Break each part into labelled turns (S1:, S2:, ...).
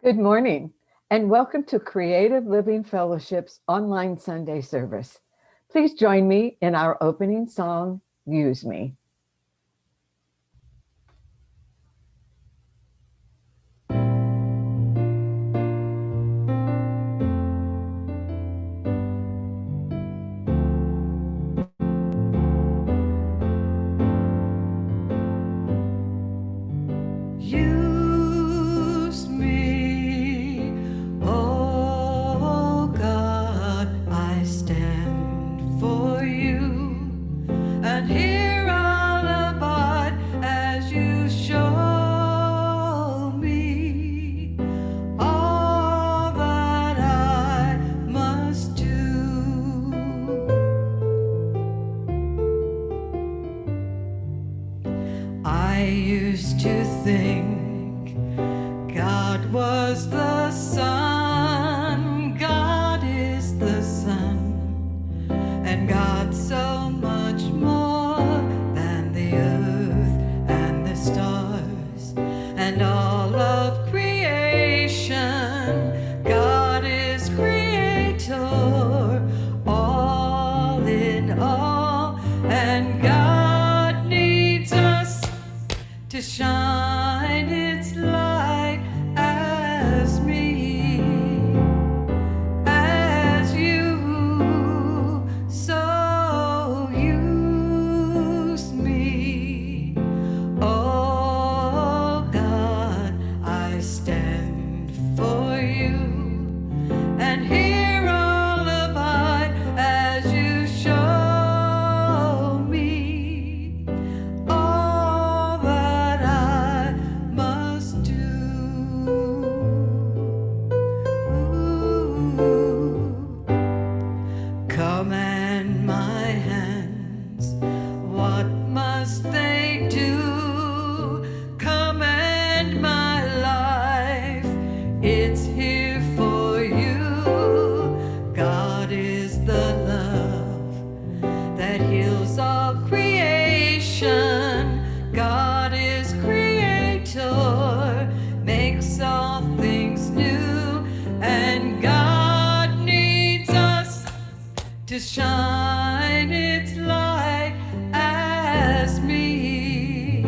S1: Good morning, and welcome to Creative Living Fellowship's online Sunday service. Please join me in our opening song, Use Me.
S2: Use me, oh God, I stand for you, and here I'll abide as you show me all that I must do. I used to think God was the sun, God is the sun, and God's so much more than the earth and the stars and all of creation. God is creator, all in all, and God needs us to shine its light as me, as you, so use me. Oh God, I stand for you, and here I'll abide as you show me all that I must do. Command my hands, what must they do? Command my life, it's here for you. God is the love that heals all creation. God is creator, makes all things new, and God needs us to shine its light as me,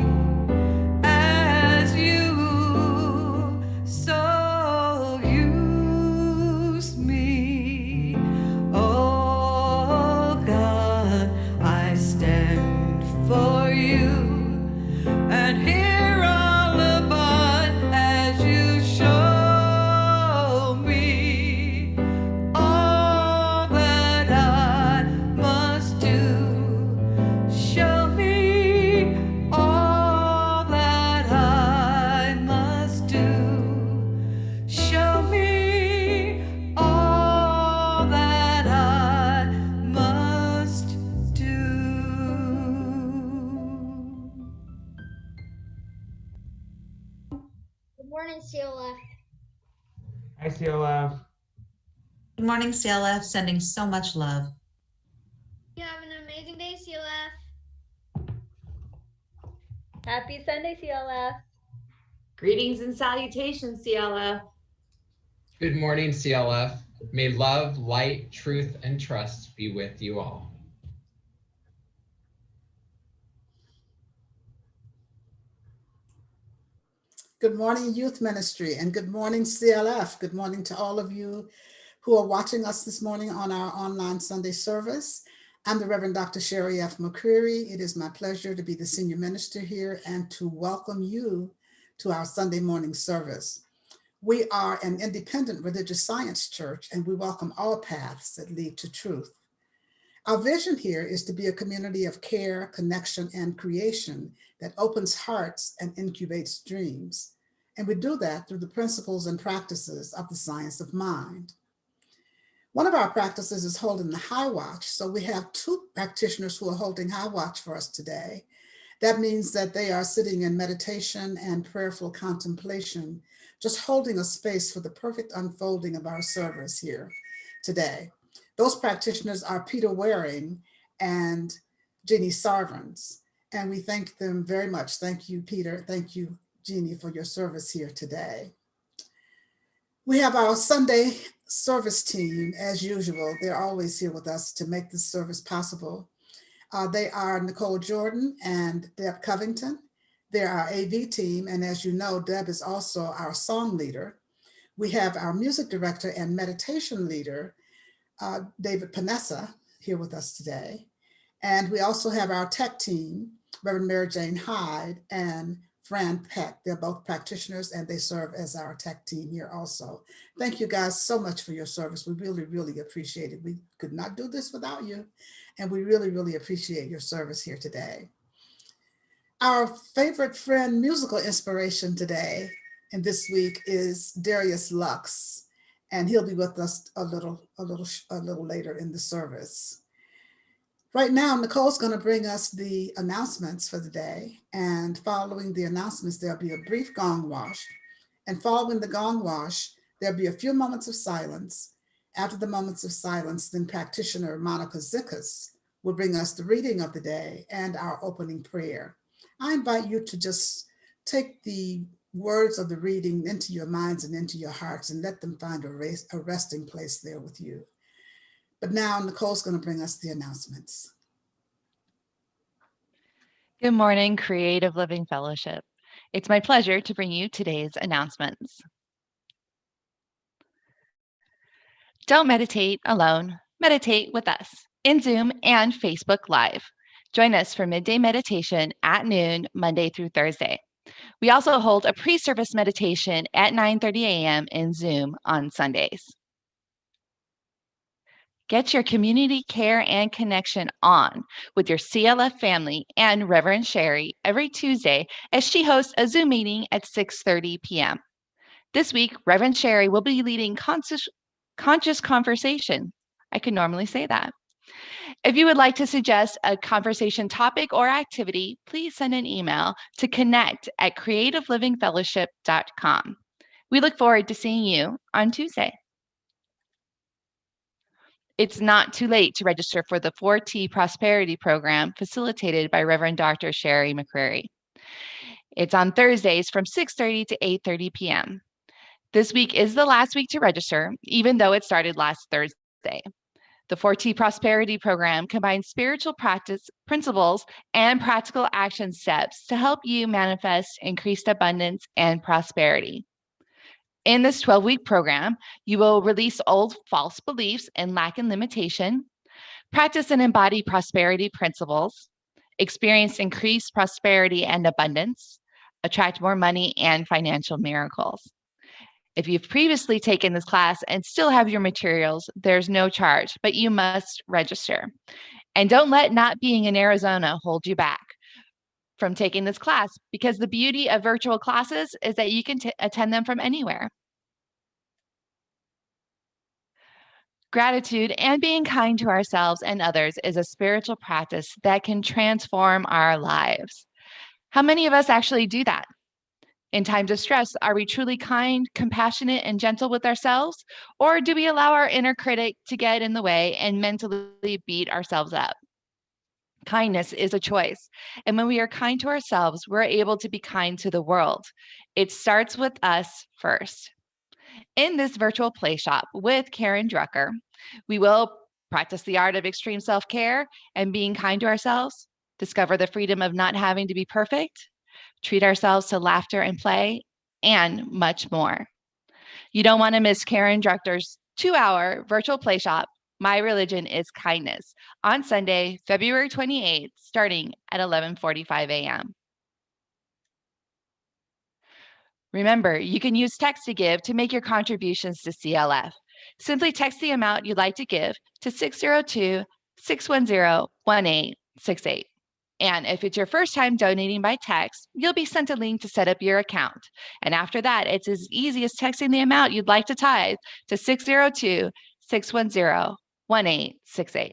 S2: as you, so use me. Oh God, I stand for you, and here I'll abide as you show me all that I must do. Show me all that I must do. Show me all that I must do.
S3: Good morning, CLF.
S4: Hi, CLF.
S5: Good morning, CLF. Sending so much love.
S3: You have an amazing day, CLF.
S6: Happy Sunday, CLF.
S7: Greetings and salutations, CLF.
S8: Good morning, CLF. May love, light, truth, and trust be with you all.
S9: Good morning, Youth Ministry, and good morning, CLF. Good morning to all of you who are watching us this morning on our online Sunday service. I'm the Reverend Dr. Sherry F. McCreary. It is my pleasure to be the senior minister here and to welcome you to our Sunday morning service. We are an independent religious science church, and we welcome all paths that lead to truth. Our vision here is to be a community of care, connection, and creation that opens hearts and incubates dreams. And we do that through the principles and practices of the science of mind. One of our practices is holding the high watch. So we have two practitioners who are holding high watch for us today. That means that they are sitting in meditation and prayerful contemplation, just holding a space for the perfect unfolding of our service here today. Those practitioners are Peter Waring and Jeannie Sarvins, and we thank them very much. Thank you, Peter. Thank you, Jeannie, for your service here today. We have our Sunday service team, as usual. They're always here with us to make this service possible. They are Nicole Jordan and Deb Covington. They're our AV team, and as you know, Deb is also our song leader. We have our music director and meditation leader, David Panessa, here with us today. And we also have our tech team, Reverend Mary Jane Hyde and Fran Peck. They're both practitioners and they serve as our tech team here also. Thank you guys so much for your service. We really, really appreciate it. We could not do this without you. And we really, really appreciate your service here today. Our favorite friend musical inspiration today and this week is Darius Lux. And he'll be with us a little later in the service. Right now, Nicole's going to bring us the announcements for the day. And following the announcements, there'll be a brief gong wash. And following the gong wash, there'll be a few moments of silence. After the moments of silence, then practitioner Monica Zickus will bring us the reading of the day and our opening prayer. I invite you to just take the words of the reading into your minds and into your hearts and let them find a resting place there with you. But now Nicole's going to bring us the announcements.
S10: Good morning, Creative Living Fellowship. It's my pleasure to bring you today's announcements. Don't meditate alone. Meditate with us in Zoom and Facebook Live. Join us for midday meditation at noon, Monday through Thursday. We also hold a pre-service meditation at 9:30 a.m. in Zoom on Sundays. Get your community care and connection on with your CLF family and Reverend Sherry every Tuesday as she hosts a Zoom meeting at 6:30 p.m. This week, Reverend Sherry will be leading conscious conversation. I could normally say that. If you would like to suggest a conversation topic or activity, please send an email to connect@creativelivingfellowship.com. We look forward to seeing you on Tuesday. It's not too late to register for the 4T Prosperity Program facilitated by Reverend Dr. Sherry McCreary. It's on Thursdays from 6:30 to 8:30 p.m. This week is the last week to register, even though it started last Thursday. The 4T Prosperity Program combines spiritual practice principles and practical action steps to help you manifest increased abundance and prosperity. In this 12-week program, you will release old false beliefs and lack and limitation, practice and embody prosperity principles, experience increased prosperity and abundance, attract more money and financial miracles. If you've previously taken this class and still have your materials, there's no charge, but you must register. And don't let not being in Arizona hold you back from taking this class, because the beauty of virtual classes is that you can attend them from anywhere. Gratitude and being kind to ourselves and others is a spiritual practice that can transform our lives. How many of us actually do that? In times of stress, are we truly kind, compassionate, and gentle with ourselves? Or do we allow our inner critic to get in the way and mentally beat ourselves up? Kindness is a choice. And when we are kind to ourselves, we're able to be kind to the world. It starts with us first. In this virtual play shop with Karen Drucker, we will practice the art of extreme self-care and being kind to ourselves, discover the freedom of not having to be perfect, treat ourselves to laughter and play, and much more. You don't want to miss Karen Drucker's 2-hour virtual play shop, My Religion is Kindness, on Sunday, February 28th, starting at 11:45 a.m. Remember, you can use text to give to make your contributions to CLF. Simply text the amount you'd like to give to 602-610-1868. And if it's your first time donating by text, you'll be sent a link to set up your account. And after that, it's as easy as texting the amount you'd like to tithe to 602-610-1868.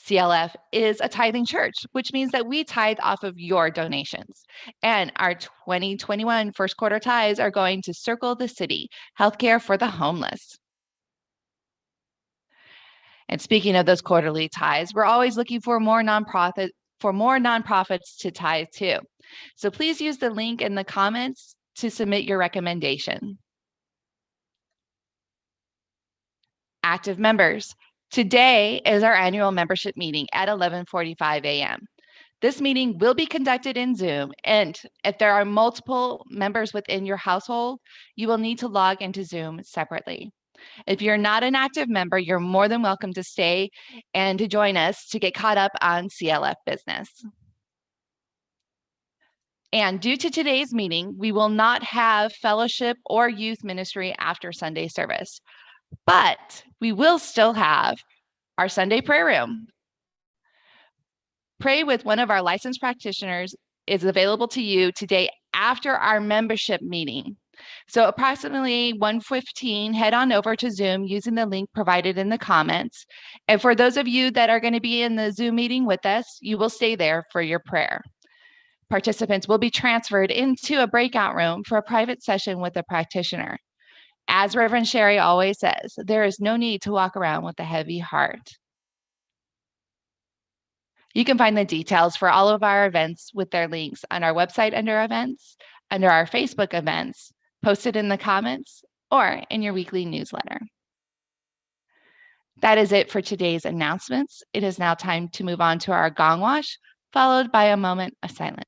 S10: CLF is a tithing church, which means that we tithe off of your donations. And our 2021 first quarter tithes are going to Circle the City, Healthcare for the Homeless. And speaking of those quarterly tithes, we're always looking for more nonprofits to tithe to. So please use the link in the comments to submit your recommendation. Active members. Today is our annual membership meeting at 11:45 a.m. This meeting will be conducted in Zoom, and if there are multiple members within your household, you will need to log into Zoom separately. If you're not an active member, you're more than welcome to stay and to join us to get caught up on CLF business. And due to today's meeting, we will not have fellowship or youth ministry after Sunday service, but we will still have our Sunday prayer room. Pray with one of our licensed practitioners is available to you today after our membership meeting. So approximately 1:15, head on over to Zoom using the link provided in the comments. And for those of you that are going to be in the Zoom meeting with us, you will stay there for your prayer. Participants will be transferred into a breakout room for a private session with a practitioner. As Reverend Sherry always says, there is no need to walk around with a heavy heart. You can find the details for all of our events with their links on our website under events, under our Facebook events, posted in the comments, or in your weekly newsletter. That is it for today's announcements. It is now time to move on to our gong wash, followed by a moment of silence.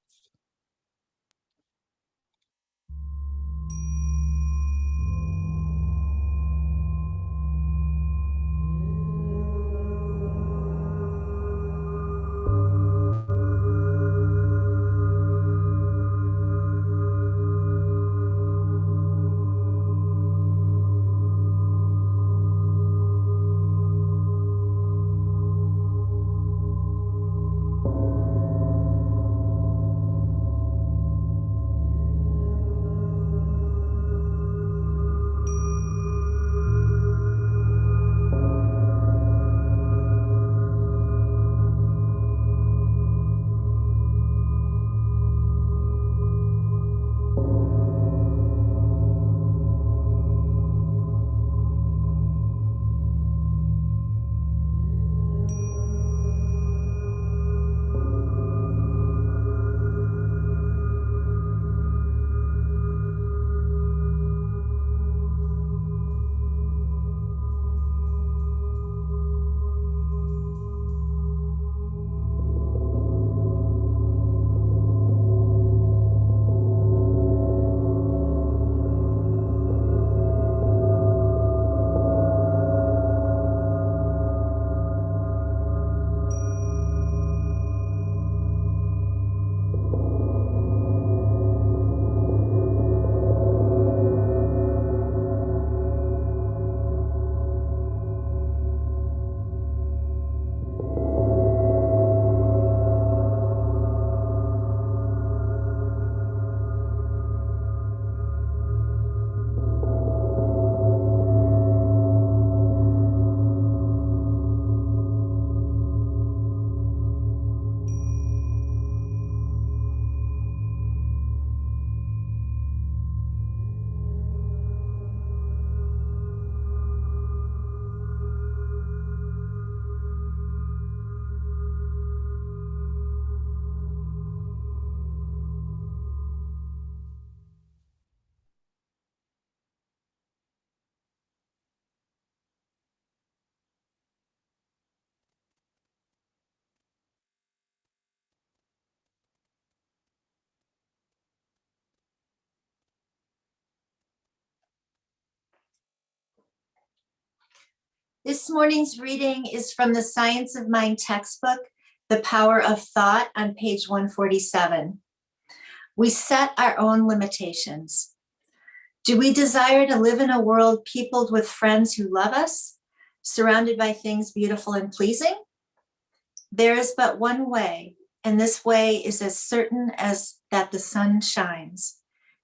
S11: This morning's reading is from the Science of Mind textbook, The Power of Thought, on page 147. We set our own limitations. Do we desire to live in a world peopled with friends who love us, surrounded by things beautiful and pleasing? There is but one way, and this way is as certain as that the sun shines.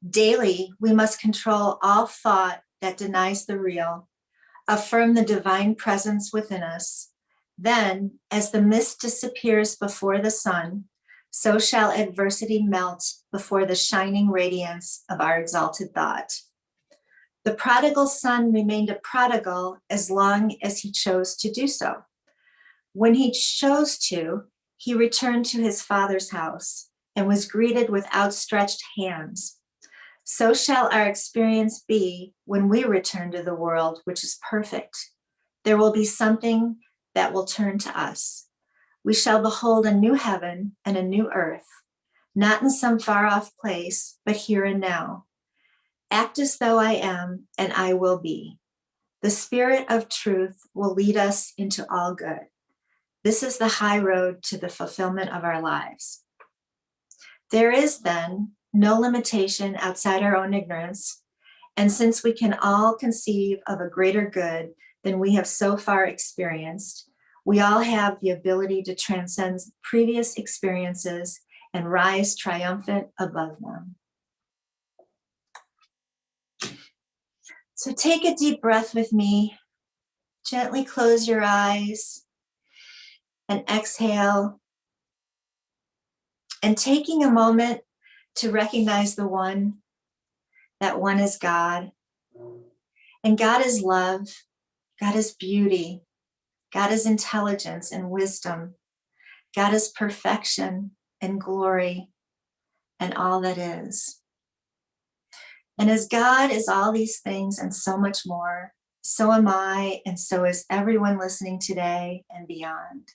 S11: Daily, we must control all thought that denies the real, affirm the divine presence within us. Then, as the mist disappears before the sun, so shall adversity melt before the shining radiance of our exalted thought. The prodigal son remained a prodigal as long as he chose to do so. When he chose to, he returned to his father's house and was greeted with outstretched hands. So shall our experience be when we return to the world, which is perfect. There will be something that will turn to us. We shall behold a new heaven and a new earth, not in some far off place, but here and now. Act as though I am, and I will be. The Spirit of truth will lead us into all good. This is the high road to the fulfillment of our lives. There is then no limitation outside our own ignorance, and since we can all conceive of a greater good than we have so far experienced, we all have the ability to transcend previous experiences and rise triumphant above them. So take a deep breath with me. Gently close your eyes and exhale. And taking a moment to recognize the one, that one is God. And God is love, God is beauty, God is intelligence and wisdom, God is perfection and glory and all that is. And as God is all these things and so much more, so am I, and so is everyone listening today and beyond.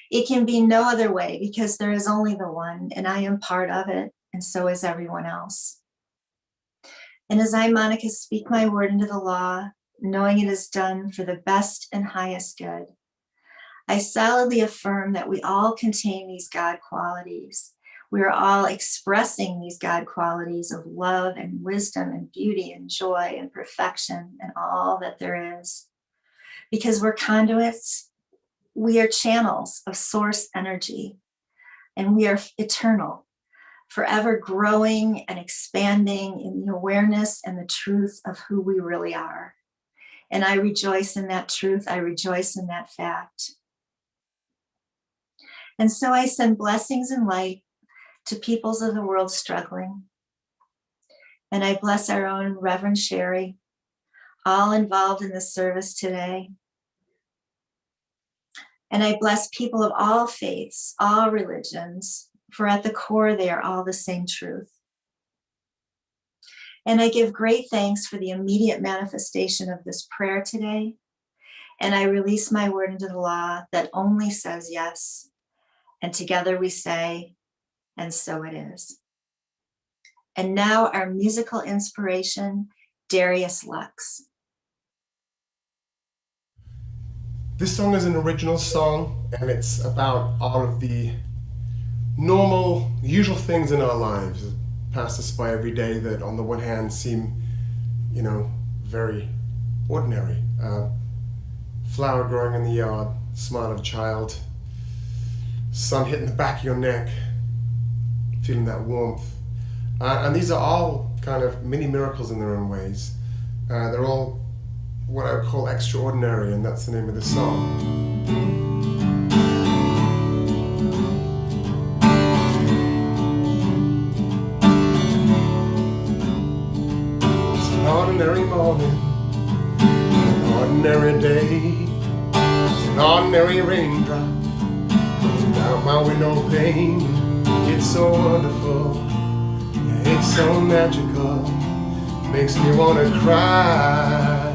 S11: It can be no other way because there is only the one, and I am part of it, and so is everyone else. And as I, Monica, speak my word into the law, knowing it is done for the best and highest good, I solidly affirm that we all contain these God qualities. We are all expressing these God qualities of love and wisdom and beauty and joy and perfection and all that there is. Because we're conduits, we are channels of source energy, and we are eternal, forever growing and expanding in the awareness and the truth of who we really are. And I rejoice in that truth. I rejoice in that fact. And so I send blessings and light to peoples of the world struggling. And I bless our own Reverend Sherry, all involved in this service today. And I bless people of all faiths, all religions, for at the core, they are all the same truth. And I give great thanks for the immediate manifestation of this prayer today. And I release my word into the law that only says yes. And together we say, and so it is. And now our musical inspiration, Darius Lux.
S12: This song is an original song, and it's about all of the normal, usual things in our lives that pass us by every day that on the one hand seem, very ordinary. Flower growing in the yard, smile of a child, sun hitting the back of your neck, feeling that warmth. And these are all kind of mini miracles in their own ways. They're all what I would call extraordinary, and that's the name of the song. It's an ordinary morning, an ordinary day. It's an ordinary raindrop down my window pane. It's so wonderful, yeah, it's so magical, makes me wanna cry.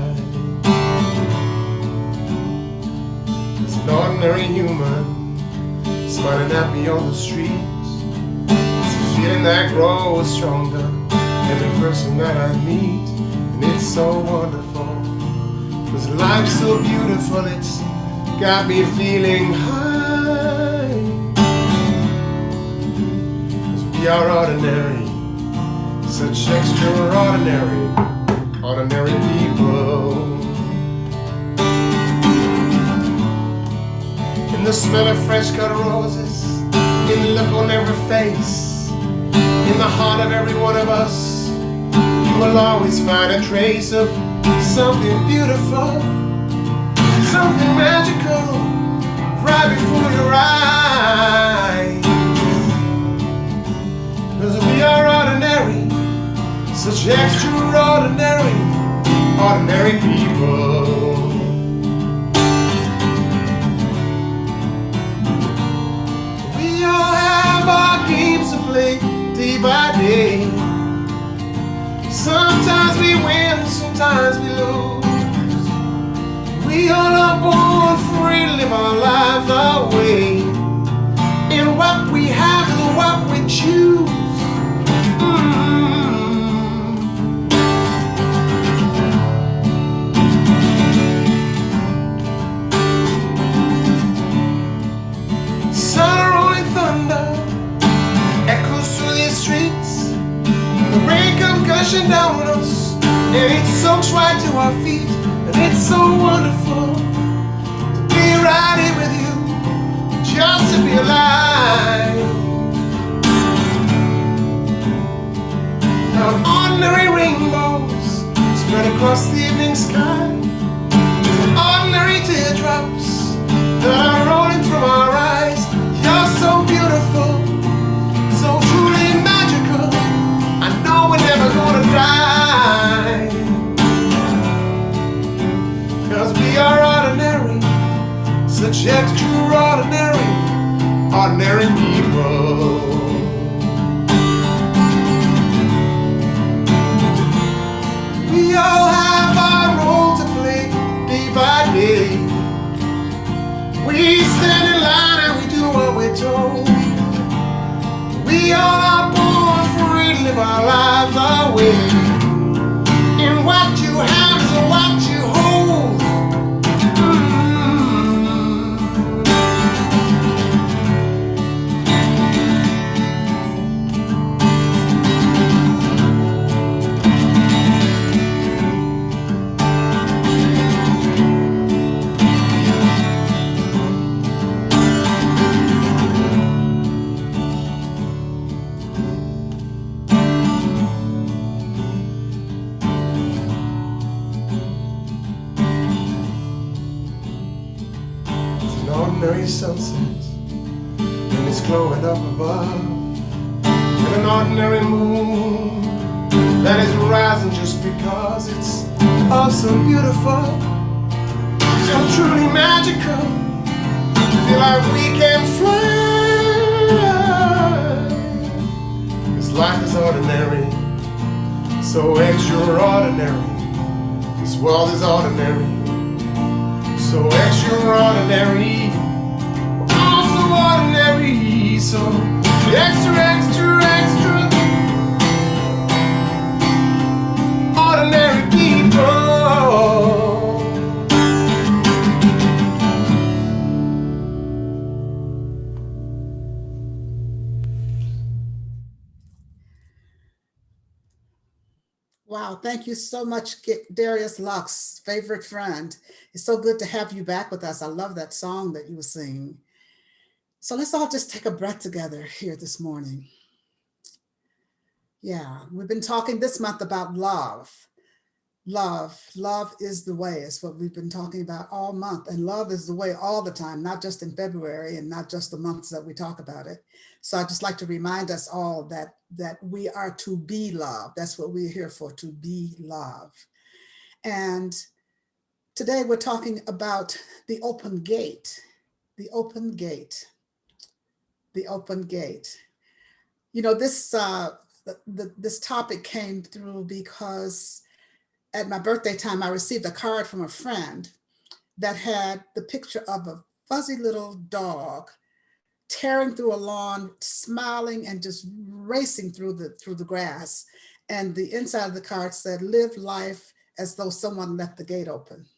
S12: It's an ordinary human smiling at me on the streets. It's a feeling that grows stronger every person that I meet. And it's so wonderful, 'cause life's so beautiful, it's got me feeling high. 'Cause we are ordinary, such extraordinary, ordinary people. In the smell of fresh cut roses, in the look on every face, in the heart of every one of us, you will always find a trace of something beautiful, something magical, right before your eyes. 'Cause we are ordinary, such extraordinary, ordinary people. We all have our games to play day by day. Sometimes we win, sometimes we lose. We all are born free to live our lives our way. And what we have is what we choose. Sun rolling thunder echoes through these streets. The rain comes gushing down on us, and it soaks right to our feet. And it's so wonderful to be right here with you, just to be alive. Now ordinary rainbows spread across the evening sky, ordinary teardrops that are rolling from our eyes. You're so beautiful, so truly magical. I know we're never gonna die, 'cause we are ordinary, such extraordinary, ordinary people. We all have our role to play day by day. We stand in line and we do what we're told. We all are born free to live our lives our way. And what you have is what you hold. Ordinary sunset, and it's glowing up above, and an ordinary moon that is rising just because it's all so beautiful, so truly magical. Feel like we can fly, 'cause life is ordinary, so extraordinary. This world is ordinary, so extraordinary, also ordinary, so extra, extra, extra, ordinary people.
S9: Wow, thank you so much, Darius Lux, favorite friend. It's so good to have you back with us. I love that song that you were singing. So let's all just take a breath together here this morning. Yeah, we've been talking this month about love. Love is the way. It's what we've been talking about all month. And love is the way all the time, not just in February and not just the months that we talk about it. So I'd just like to remind us all that we are to be love. That's what we're here for, to be love. And today we're talking about the open gate, the open gate, the open gate. You know, this topic came through because at my birthday time, I received a card from a friend that had the picture of a fuzzy little dog tearing through a lawn, smiling and just racing through the grass. And the inside of the card said, "Live life as though someone left the gate open."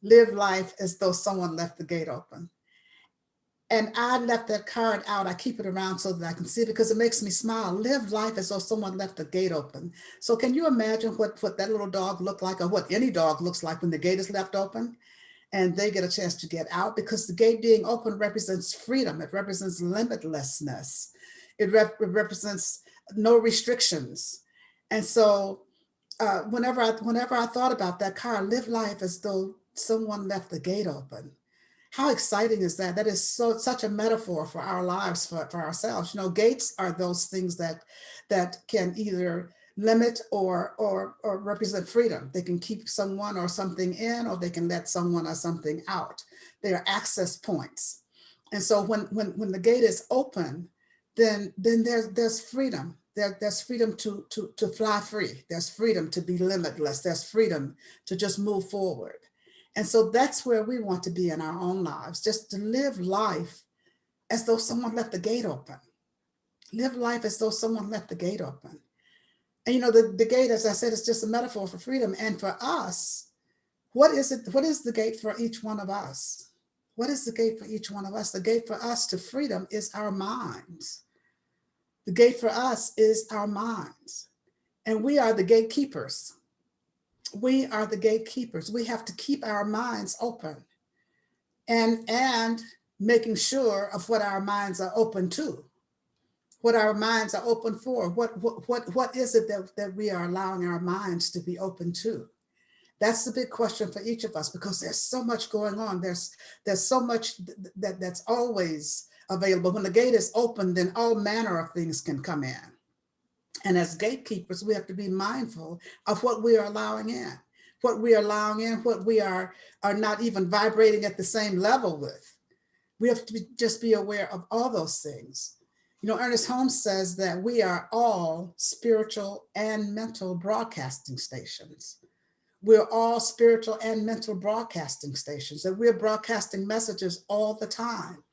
S9: Live life as though someone left the gate open. And I left that card out. I keep it around so that I can see it because it makes me smile. Live life as though someone left the gate open. So can you imagine what that little dog looked like, or what any dog looks like when the gate is left open and they get a chance to get out? Because the gate being open represents freedom. It represents limitlessness. It represents no restrictions. And so whenever I thought about that card, live life as though someone left the gate open. How exciting is that? That is such a metaphor for our lives, for ourselves. You know, gates are those things that can either limit or represent freedom. They can keep someone or something in, or they can let someone or something out. They are access points. And so when the gate is open, then there's freedom. there's freedom to fly free. There's freedom to be limitless. There's freedom to just move forward. And so that's where we want to be in our own lives, just to live life as though someone left the gate open. Live life as though someone left the gate open. And the gate, as I said, is just a metaphor for freedom. And for us, what is it? What is the gate for each one of us? What is the gate for each one of us? The gate for us to freedom is our minds. The gate for us is our minds. And we are the gatekeepers. We are the gatekeepers. We have to keep our minds open and making sure of what our minds are open to, what our minds are open for. What is it that we are allowing our minds to be open to? That's the big question for each of us, because there's so much going on. There's so much that's always available. When the gate is open, then all manner of things can come in. And as gatekeepers, we have to be mindful of what we are allowing in, what we are allowing in, what we are not even vibrating at the same level with. We have to just be aware of all those things. Ernest Holmes says that we are all spiritual and mental broadcasting stations. We're all spiritual and mental broadcasting stations, and we're broadcasting messages all the time.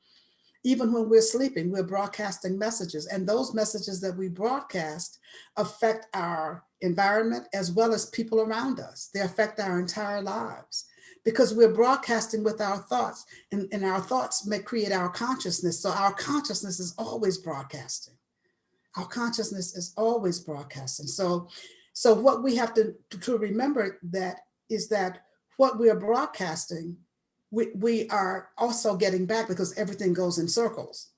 S9: Even when we're sleeping, we're broadcasting messages, and those messages that we broadcast affect our environment as well as people around us. They affect our entire lives because we're broadcasting with our thoughts, and our thoughts may create our consciousness. So our consciousness is always broadcasting. Our consciousness is always broadcasting. So what we have to remember is that what we are broadcasting, we are also getting back, because everything goes in circles.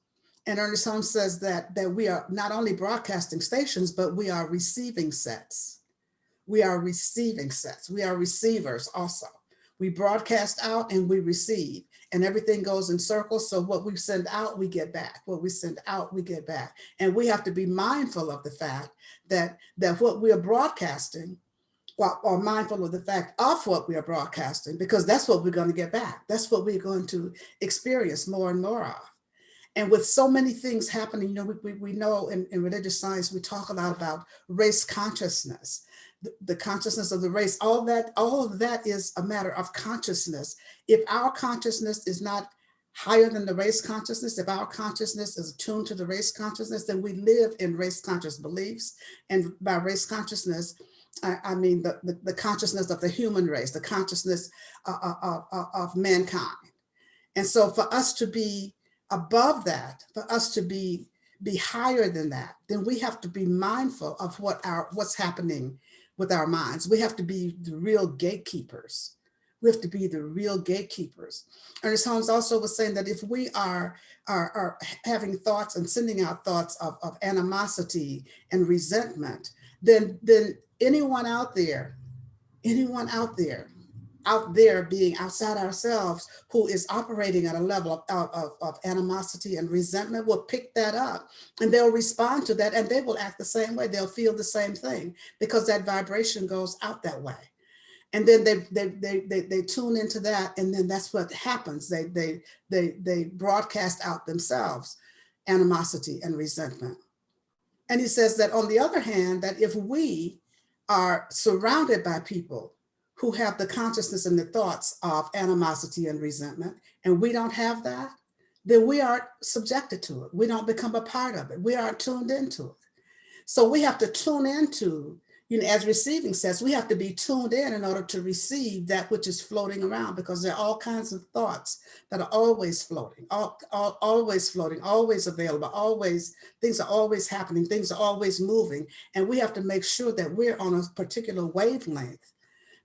S9: And Ernest Holmes says that we are not only broadcasting stations, but we are receiving sets. We are receiving sets. We are receivers also. We broadcast out and we receive, and everything goes in circles. So what we send out, we get back. What we send out, we get back. And we have to be mindful of the fact that what we are broadcasting, or mindful of the fact of what we are broadcasting, because that's what we're going to get back. That's what we're going to experience more and more of. And with so many things happening, we know in religious science, we talk a lot about race consciousness, the consciousness of the race. All of that is a matter of consciousness. If our consciousness is not higher than the race consciousness, if our consciousness is attuned to the race consciousness, then we live in race conscious beliefs. And by race consciousness, I mean the consciousness of the human race, the consciousness of mankind. And so for us to be above that, for us to be higher than that, then we have to be mindful of what's happening with our minds. We have to be the real gatekeepers. We have to be the real gatekeepers. Ernest Holmes also was saying that if we are having thoughts and sending out thoughts of animosity and resentment, then anyone out there being outside ourselves who is operating at a level of animosity and resentment will pick that up, and they'll respond to that, and they will act the same way. They'll feel the same thing, because that vibration goes out that way. And then they tune into that, and then that's what happens. They broadcast out themselves animosity and resentment. And he says that on the other hand, that if we are surrounded by people who have the consciousness and the thoughts of animosity and resentment, and we don't have that, then we are subjected to it. We don't become a part of it. We aren't tuned into it. So we have to tune into, as receiving says, we have to be tuned in order to receive that which is floating around, because there are all kinds of thoughts that are always floating, always floating, always available, things are always happening, things are always moving. And we have to make sure that we're on a particular wavelength,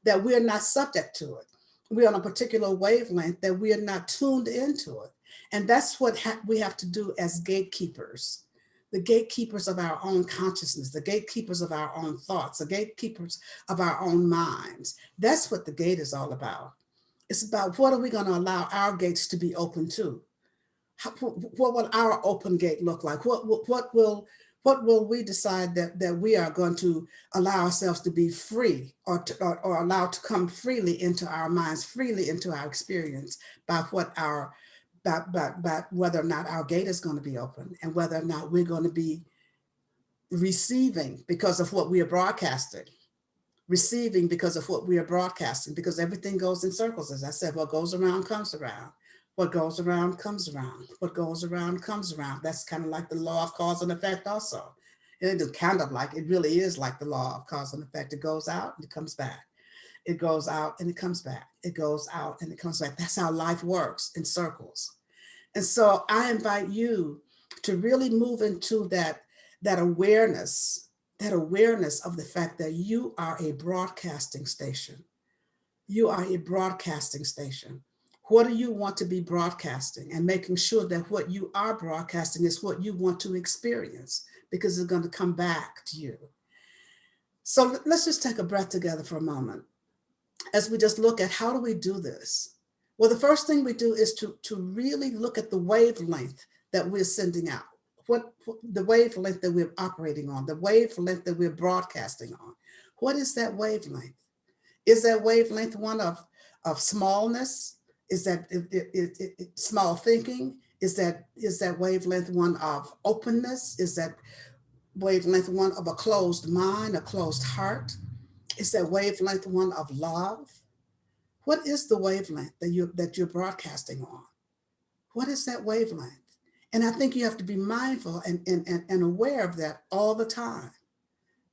S9: that we're not subject to it. We're on a particular wavelength, that we are not tuned into it. And that's what we have to do as gatekeepers, the gatekeepers of our own consciousness, the gatekeepers of our own thoughts, the gatekeepers of our own minds. That's what the gate is all about. It's about, what are we going to allow our gates to be open to? What will our open gate look like? What will we decide that we are going to allow ourselves to be free, or allowed to come freely into our minds, freely into our experience, by whether or not our gate is going to be open, and whether or not we're going to be receiving because of what we are broadcasting, receiving because of what we are broadcasting, because everything goes in circles. As I said, what goes around comes around. What goes around comes around. What goes around comes around. That's kind of like the law of cause and effect also. And it's kind of like, it really is like the law of cause and effect. It goes out and it comes back. It goes out and it comes back. It goes out and it comes back. That's how life works, in circles. And so I invite you to really move into that awareness of the fact that you are a broadcasting station. You are a broadcasting station. What do you want to be broadcasting? And making sure that what you are broadcasting is what you want to experience, because it's going to come back to you. So let's just take a breath together for a moment as we just look at how do we do this? Well, the first thing we do is to really look at the wavelength that we're sending out. What the wavelength that we're operating on, the wavelength that we're broadcasting on. What is that wavelength? Is that wavelength one of smallness? Is that small thinking? Is that wavelength one of openness? Is that wavelength one of a closed mind, a closed heart? Is that wavelength one of love? What is the wavelength that you're broadcasting on? What is that wavelength? And I think you have to be mindful and aware of that all the time.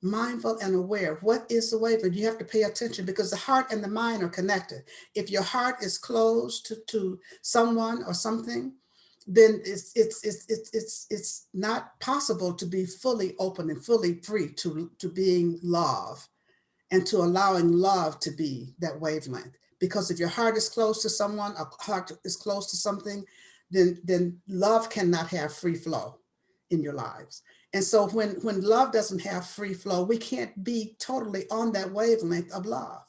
S9: Mindful and aware. What is the wavelength? You have to pay attention, because the heart and the mind are connected. If your heart is closed to someone or something, then it's not possible to be fully open and fully free to being love and to allowing love to be that wavelength. Because if your heart is closed to someone, a heart is close to something, then love cannot have free flow in your lives. And so when love doesn't have free flow, we can't be totally on that wavelength of love.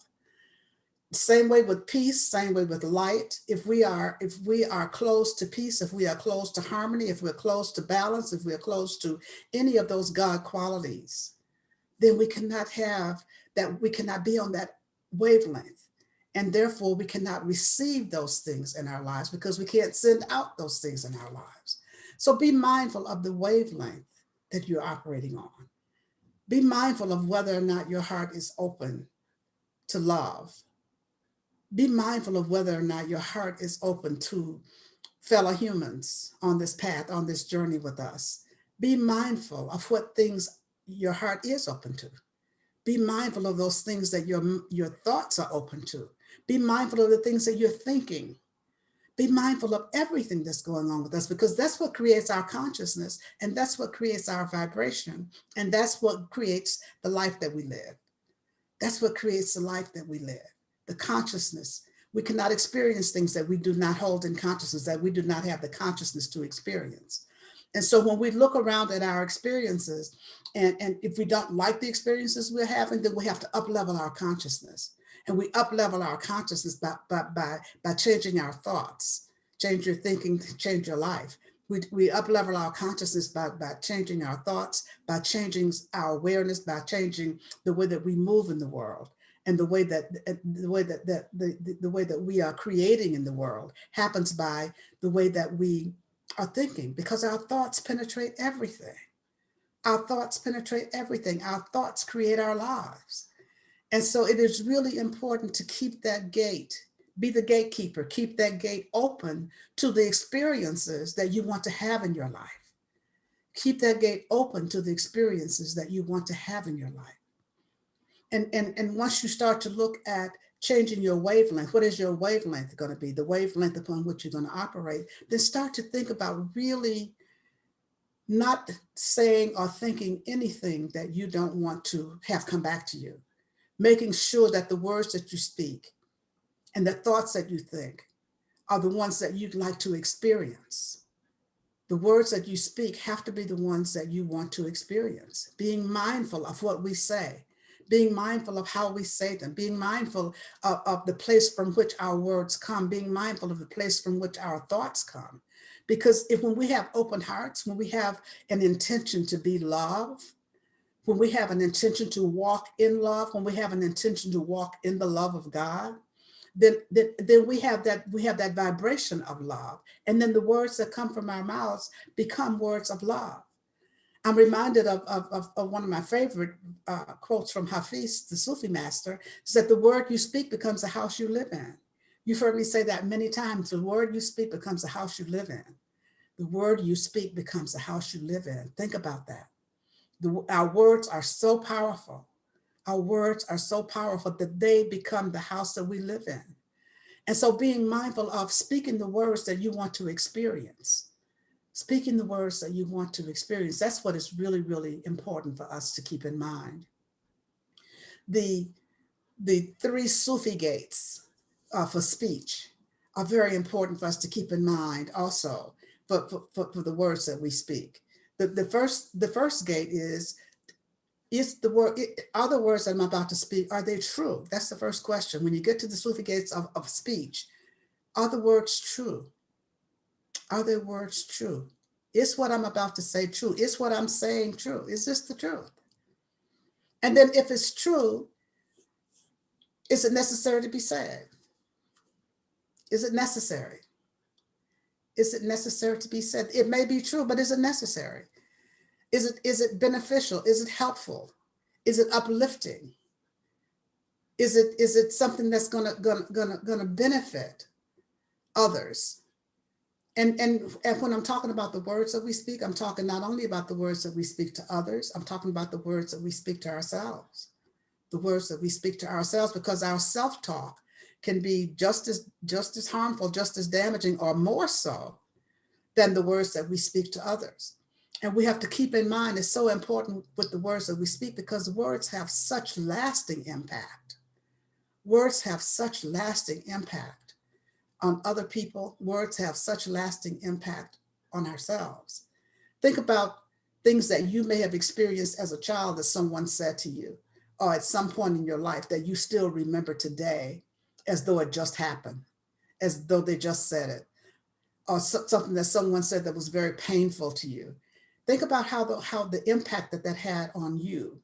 S9: Same way with peace, same way with light. If we are close to peace, if we are close to harmony, if we're close to balance, if we're close to any of those God qualities, then we cannot be on that wavelength. And therefore, we cannot receive those things in our lives, because we can't send out those things in our lives. So be mindful of the wavelength that you're operating on. Be mindful of whether or not your heart is open to love. Be mindful of whether or not your heart is open to fellow humans on this path, on this journey with us. Be mindful of what things your heart is open to. Be mindful of those things that your thoughts are open to. Be mindful of the things that you're thinking. Be mindful of everything that's going on with us, because that's what creates our consciousness, and that's what creates our vibration, and that's what creates the life that we live. That's what creates the life that we live, the consciousness. We cannot experience things that we do not hold in consciousness, that we do not have the consciousness to experience. And so when we look around at our experiences, and if we don't like the experiences we're having, then we have to up-level our consciousness. And we up-level our consciousness by changing our thoughts. Change your thinking, change your life. We up-level our consciousness by changing our thoughts, by changing our awareness, by changing the way that we move in the world. And the way that we are creating in the world happens by the way that we are thinking, because our thoughts penetrate everything. Our thoughts penetrate everything. Our thoughts create our lives. And so it is really important to keep that gate, be the gatekeeper, keep that gate open to the experiences that you want to have in your life. Keep that gate open to the experiences that you want to have in your life. And once you start to look at changing your wavelength, what is your wavelength going to be? The wavelength upon which you're going to operate, then start to think about really not saying or thinking anything that you don't want to have come back to you. Making sure that the words that you speak and the thoughts that you think are the ones that you'd like to experience. The words that you speak have to be the ones that you want to experience. Being mindful of what we say, being mindful of how we say them, being mindful of the place from which our words come, being mindful of the place from which our thoughts come. Because when we have open hearts, when we have an intention to be love, when we have an intention to walk in love, when we have an intention to walk in the love of God, then we have that vibration of love. And then the words that come from our mouths become words of love. I'm reminded of one of my favorite quotes from Hafiz, the Sufi master, is that the word you speak becomes the house you live in. You've heard me say that many times. The word you speak becomes the house you live in. The word you speak becomes the house you live in. Think about that. Our words are so powerful. Our words are so powerful that they become the house that we live in. And so being mindful of speaking the words that you want to experience, speaking the words that you want to experience, that's what is really, really important for us to keep in mind. The 3 Sufi gates for speech are very important for us to keep in mind also for the words that we speak. The first gate is the word, are the words that I'm about to speak, are they true? That's the first question. When you get to the Sufi gates of speech, are the words true? Are their words true? Is what I'm about to say true? Is what I'm saying true? Is this the truth? And then if it's true, is it necessary to be said? Is it necessary? Is it necessary to be said? It may be true, but is it necessary? Is it beneficial? Is it helpful? Is it uplifting? Is it something that's gonna benefit others? And when I'm talking about the words that we speak, I'm talking not only about the words that we speak to others, I'm talking about the words that we speak to ourselves. The words that we speak to ourselves, because our self-talk can be just as harmful, just as damaging, or more so than the words that we speak to others. And we have to keep in mind, it's so important with the words that we speak, because words have such lasting impact. Words have such lasting impact on other people. Words have such lasting impact on ourselves. Think about things that you may have experienced as a child that someone said to you, or at some point in your life that you still remember today as though it just happened, as though they just said it, or something that someone said that was very painful to you. Think about how the impact that had on you.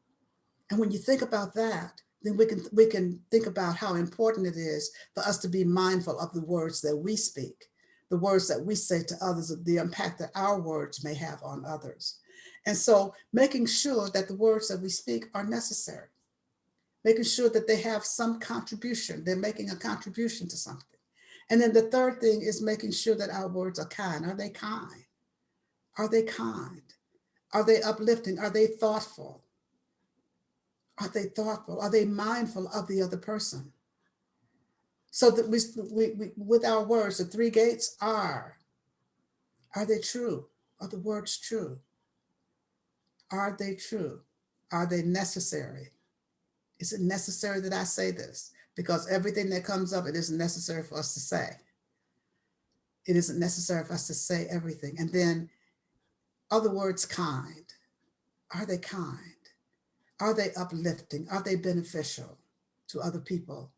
S9: And when you think about that, then we can think about how important it is for us to be mindful of the words that we speak, the words that we say to others, the impact that our words may have on others. And so making sure that the words that we speak are necessary, making sure that they have some contribution, they're making a contribution to something. And then the third thing is making sure that our words are kind. Are they kind? Are they kind? Are they uplifting? Are they thoughtful? Are they thoughtful? Are they mindful of the other person? So that we with our words, the 3 gates are they true? Are the words true? Are they true? Are they necessary? Is it necessary that I say this? Because everything that comes up, it isn't necessary for us to say. It isn't necessary for us to say everything. And then, are the words kind? Are they kind? Are they uplifting? Are they beneficial to other people?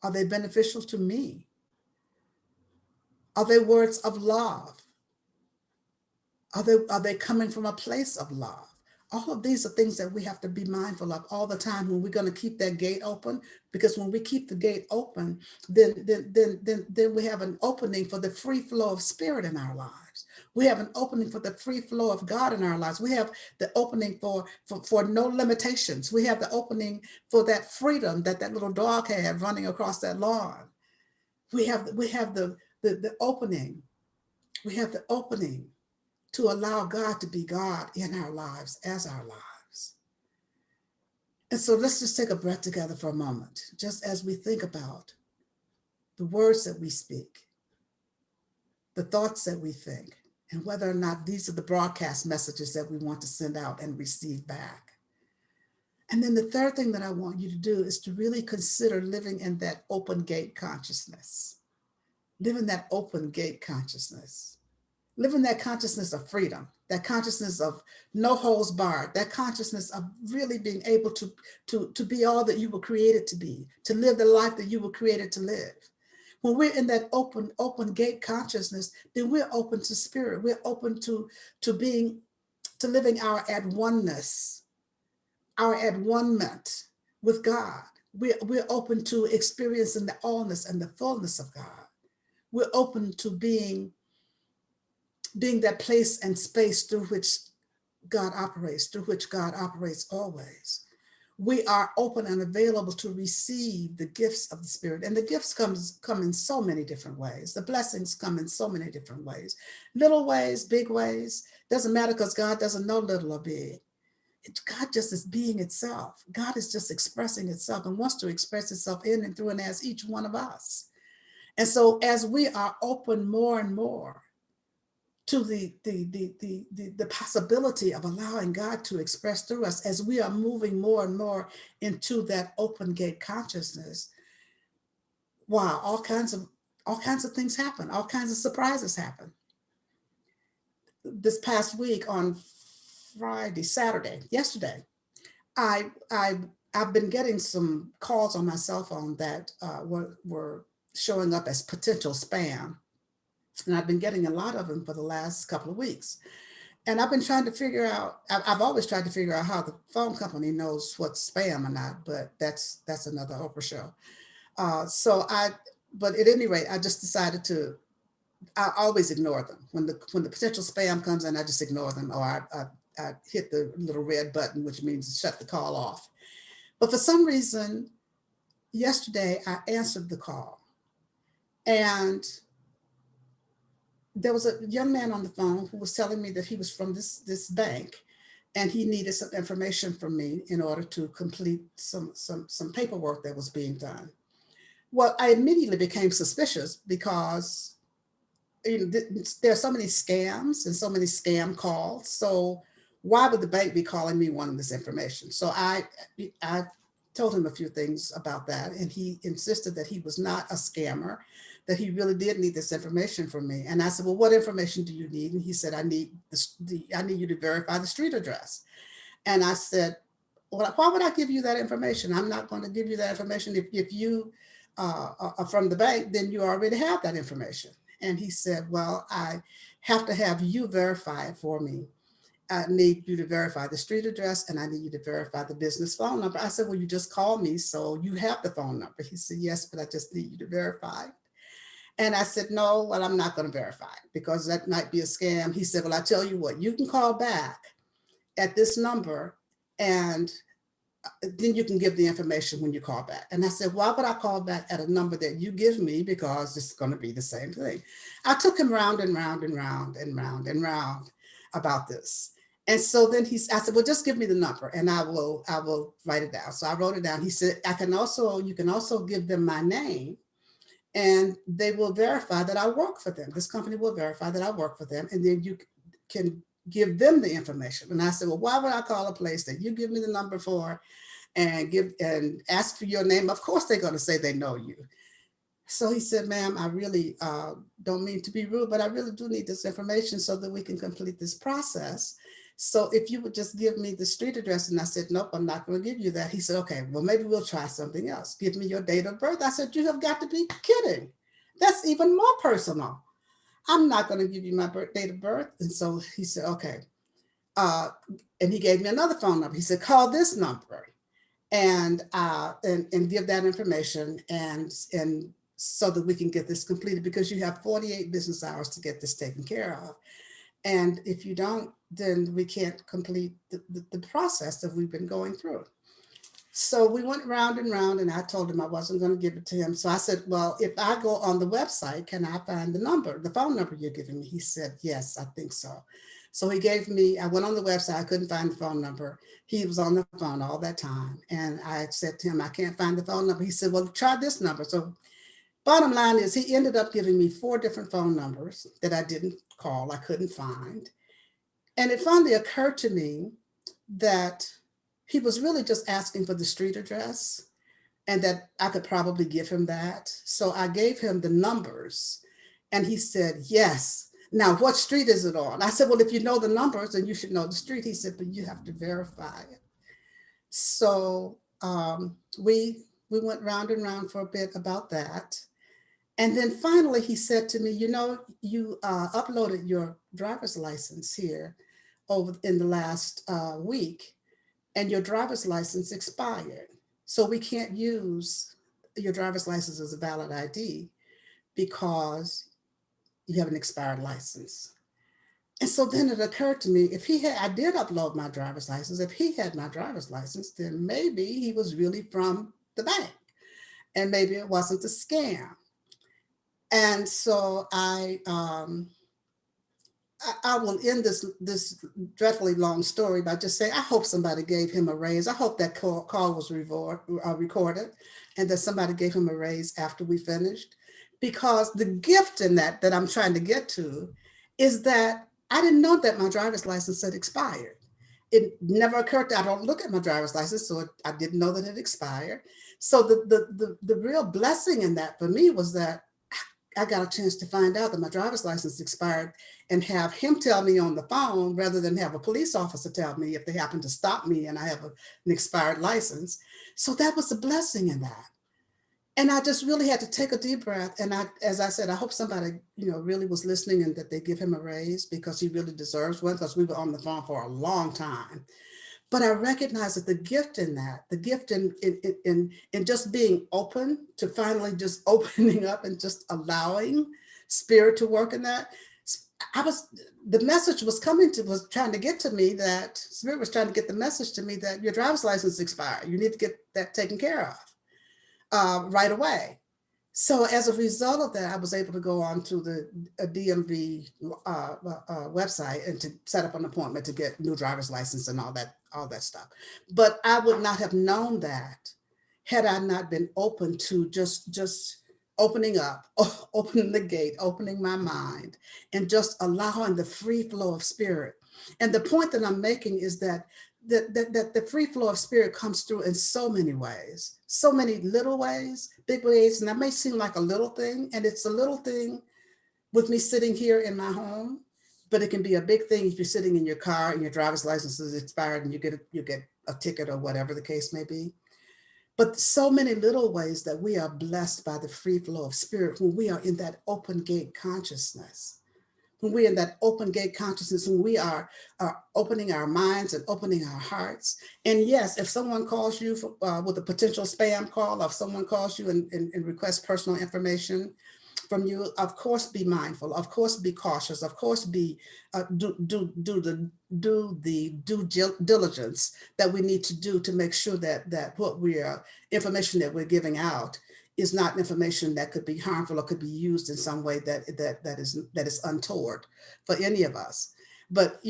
S9: Are they beneficial to me? Are they words of love? Are they coming from a place of love? All of these are things that we have to be mindful of all the time when we're going to keep that gate open, because when we keep the gate open, then we have an opening for the free flow of spirit in our lives. We have an opening for the free flow of God in our lives. We have the opening for no limitations. We have the opening for that freedom that little dog had running across that lawn. We have the opening. We have the opening to allow God to be God in our lives, as our lives. And so let's just take a breath together for a moment, just as we think about the words that we speak, the thoughts that we think, and whether or not these are the broadcast messages that we want to send out and receive back. And then the third thing that I want you to do is to really consider living in that open gate consciousness. Live in that open gate consciousness. Live in that consciousness of freedom, that consciousness of no holds barred, that consciousness of really being able to be all that you were created to be, to live the life that you were created to live. When we're in that open gate consciousness, then we're open to spirit. We're open to living our at oneness, our at one-ment with God. We're open to experiencing the allness and the fullness of God. We're open to being that place and space through which God operates, through which God operates always. We are open and available to receive the gifts of the Spirit. And the gifts come in so many different ways. The blessings come in so many different ways. Little ways, big ways, doesn't matter, because God doesn't know little or big. God just is being itself. God is just expressing itself and wants to express itself in and through and as each one of us. And so as we are open more and more to the possibility of allowing God to express through us, as we are moving more and more into that open gate consciousness, wow, all kinds of things happen, all kinds of surprises happen. This past week on yesterday, I've been getting some calls on my cell phone that were showing up as potential spam. And I've been getting a lot of them for the last couple of weeks. And I've been trying to figure out, I've always tried to figure out how the phone company knows what's spam or not, but that's another Oprah show. But at any rate, I just decided I always ignore them. When the potential spam comes in, I just ignore them, or I hit the little red button, which means shut the call off. But for some reason, yesterday I answered the call, and there was a young man on the phone who was telling me that he was from this bank, and he needed some information from me in order to complete some paperwork that was being done. Well, I immediately became suspicious because there are so many scams and so many scam calls. So why would the bank be calling me wanting this information? So I told him a few things about that, and he insisted that he was not a scammer, that he really did need this information from me. And I said, well, what information do you need? And he said, I need you to verify the street address. And I said, well, why would I give you that information? I'm not going to give you that information. If you are from the bank, then you already have that information. And he said, well, I have to have you verify it for me. I need you to verify the street address, and I need you to verify the business phone number. I said, well, you just called me, so you have the phone number. He said, yes, but I just need you to verify. And I said, no, well, I'm not going to verify it because that might be a scam. He said, well, I tell you what, you can call back at this number, and then you can give the information when you call back. And I said, why would I call back at a number that you give me? Because it's going to be the same thing. I took him round and round and round and round and round about this. And so then I said, well, just give me the number and I will write it down. So I wrote it down. He said, you can also give them my name, and they will verify that I work for them. This company will verify that I work for them. And then you can give them the information. And I said, well, why would I call a place that you give me the number for and ask for your name? Of course, they're going to say they know you. So he said, ma'am, I really don't mean to be rude, but I really do need this information so that we can complete this process. So if you would just give me the street address. And I said, nope, I'm not going to give you that. He said, okay, well, maybe we'll try something else. Give me your date of birth. I said, you have got to be kidding. That's even more personal. I'm not going to give you my date of birth. And so he said, okay. And he gave me another phone number. He said, call this number and give that information and so that we can get this completed, because you have 48 business hours to get this taken care of. And if you don't, then we can't complete the process that we've been going through. So we went round and round, and I told him I wasn't going to give it to him. So I said, well, if I go on the website, can I find the phone number you're giving me? He said, yes, I think so. So he gave me, I went on the website, I couldn't find the phone number. He was on the phone all that time. And I said to him, I can't find the phone number. He said, well, try this number. So bottom line is he ended up giving me 4 different phone numbers that I didn't call, I couldn't find. And it finally occurred to me that he was really just asking for the street address and that I could probably give him that. So I gave him the numbers and he said, yes. Now, what street is it on? I said, well, if you know the numbers, then you should know the street. He said, but you have to verify it. So we went round and round for a bit about that. And then finally, he said to me, you know, you uploaded your driver's license here in the last week, and your driver's license expired. So we can't use your driver's license as a valid ID because you have an expired license. And so then it occurred to me, I did upload my driver's license. If he had my driver's license, then maybe he was really from the bank and maybe it wasn't a scam. And so I will end this dreadfully long story by just saying, I hope somebody gave him a raise. I hope that call was recorded and that somebody gave him a raise after we finished. Because the gift in that I'm trying to get to is that I didn't know that my driver's license had expired. It never occurred to, I don't look at my driver's license, so I didn't know that it expired. So the real blessing in that for me was that I got a chance to find out that my driver's license expired and have him tell me on the phone rather than have a police officer tell me if they happen to stop me and I have an expired license. So that was a blessing in that. And I just really had to take a deep breath. And as I said, I hope somebody, really was listening and that they give him a raise because he really deserves one, because we were on the phone for a long time. But I recognize that the gift in that, the gift in just being open to finally just opening up and just allowing spirit to work in that. The message was trying to get to me, that spirit was trying to get the message to me that your driver's license expired. You need to get that taken care of right away. So as a result of that, I was able to go on to the DMV website and to set up an appointment to get new driver's license and all that stuff. But I would not have known that had I not been open to just opening up, opening the gate, opening my mind, and just allowing the free flow of spirit. And the point that I'm making is that the free flow of spirit comes through in so many ways, so many little ways, big ways. And that may seem like a little thing, and it's a little thing with me sitting here in my home, but it can be a big thing if you're sitting in your car and your driver's license is expired and you get a ticket or whatever the case may be. But so many little ways that we are blessed by the free flow of spirit when we are in that open gate consciousness. When we're in that open gate consciousness, when we are opening our minds and opening our hearts. And yes, if someone calls you with a potential spam call, or if someone calls you and requests personal information from you, of course, be mindful, of course, be cautious, of course, do the due diligence that we need to do to make sure that information that we're giving out is not information that could be harmful or could be used in some way that is untoward for any of us. But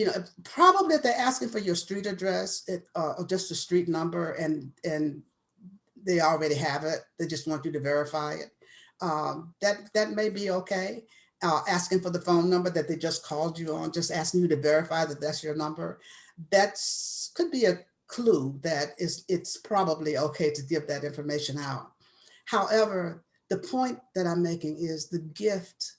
S9: probably if they're asking for your street address or just a street number and they already have it, they just want you to verify it. That may be okay. Asking for the phone number that they just called you on, just asking you to verify that that's your number. That could be a clue that it's probably okay to give that information out. However, the point that I'm making is the gift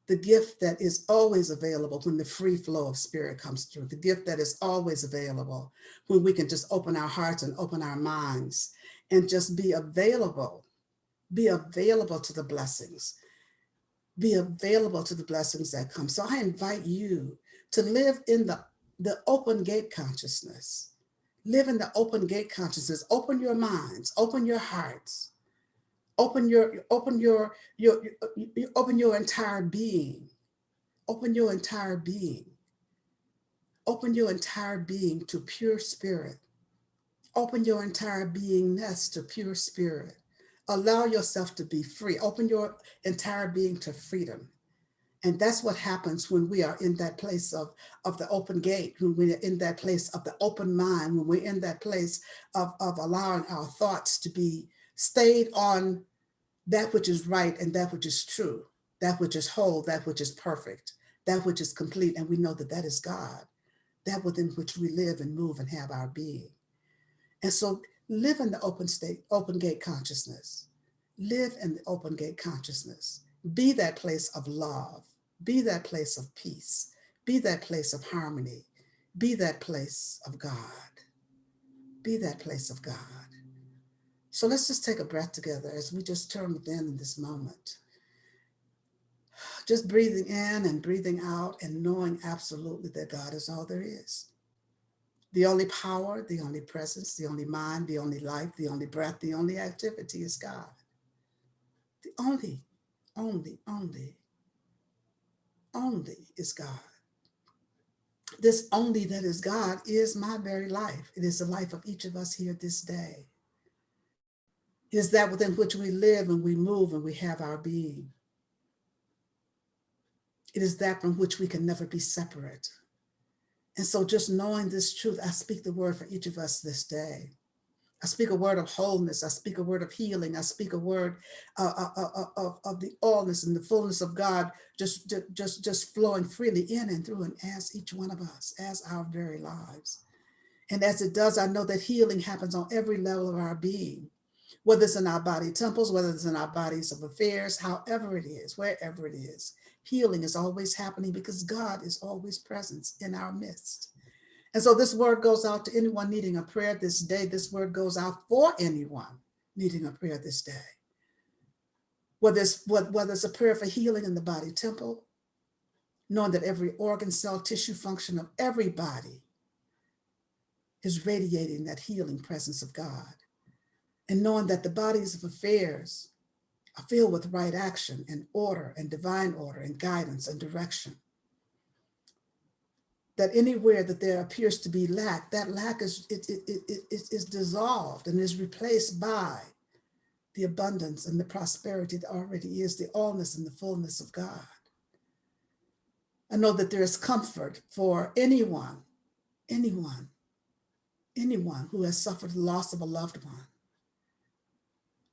S9: that is always available when the free flow of spirit comes through, the gift that is always available when we can just open our hearts and open our minds and just be available to the blessings, be available to the blessings that come. So I invite you to live in the open gate consciousness, live in the open gate consciousness, open your minds, open your hearts, open your entire being, open your entire being, open your entire being to pure spirit, open your entire beingness to pure spirit. Allow yourself to be free. Open your entire being to freedom. And that's what happens when we are in that place of the open gate, when we're in that place of the open mind, when we're in that place of allowing our thoughts to be stayed on that which is right and that which is true, that which is whole, that which is perfect, that which is complete. And we know that is God, that within which we live and move and have our being. And so live in the open gate consciousness. Live in the open gate consciousness. Be that place of love. Be that place of peace. Be that place of harmony. Be that place of God. Be that place of God. So let's just take a breath together as we just turn within in this moment. Just breathing in and breathing out and knowing absolutely that God is all there is. The only power, the only presence, the only mind, the only life, the only breath, the only activity is God. The only is God. This only that is God is my very life. It is the life of each of us here this day. It is that within which we live and we move and we have our being. It is that from which we can never be separate. And so just knowing this truth, I speak the word for each of us this day. I speak a word of wholeness. I speak a word of healing. I speak a word of the allness and the fullness of God just flowing freely in and through and as each one of us, as our very lives. And as it does, I know that healing happens on every level of our being, whether it's in our body temples, whether it's in our bodies of affairs, however it is, wherever it is. Healing is always happening because God is always present in our midst. And so this word goes out to anyone needing a prayer this day. This word goes out for anyone needing a prayer this day. Whether it's a prayer for healing in the body temple, knowing that every organ, cell, tissue function of every body is radiating that healing presence of God. And knowing that the bodies of affairs are filled with right action and order and divine order and guidance and direction. That anywhere that there appears to be lack, that lack is dissolved and is replaced by the abundance and the prosperity that already is, the allness and the fullness of God. I know that there is comfort for anyone who has suffered the loss of a loved one,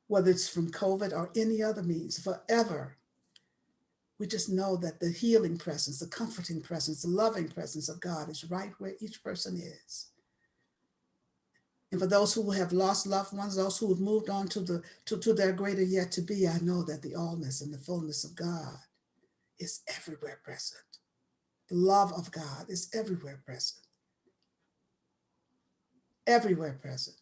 S9: whether it's from COVID or any other means, forever. We just know that the healing presence, the comforting presence, the loving presence of God is right where each person is. And for those who have lost loved ones, those who have moved on to their greater yet to be, I know that the allness and the fullness of God is everywhere present. The love of God is everywhere present. Everywhere present.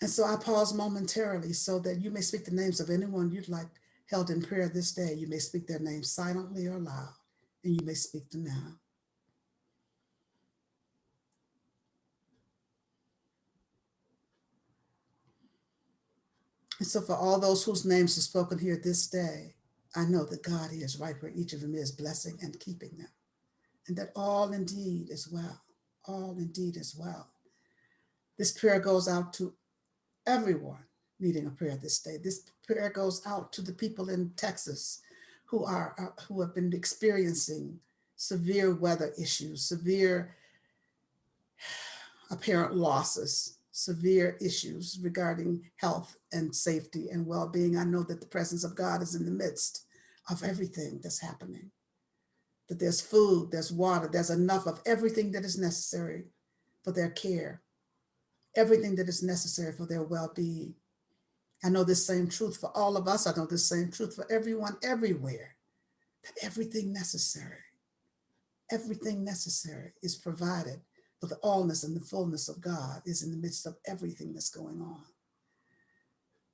S9: And so I pause momentarily so that you may speak the names of anyone you'd like held in prayer this day. You may speak their names silently or loud, and you may speak them now. And so for all those whose names are spoken here this day, I know that God is right where each of them is, blessing and keeping them. And that all indeed is well. All indeed is well. This prayer goes out to everyone needing a prayer this day. This prayer goes out to the people in Texas who have been experiencing severe weather issues, severe apparent losses, severe issues regarding health and safety and well-being. I know that the presence of God is in the midst of everything that's happening, that there's food, there's water, there's enough of everything that is necessary for their care, everything that is necessary for their well-being. I know this same truth for all of us. I know this same truth for everyone, everywhere, that everything necessary is provided, for the allness and the fullness of God is in the midst of everything that's going on.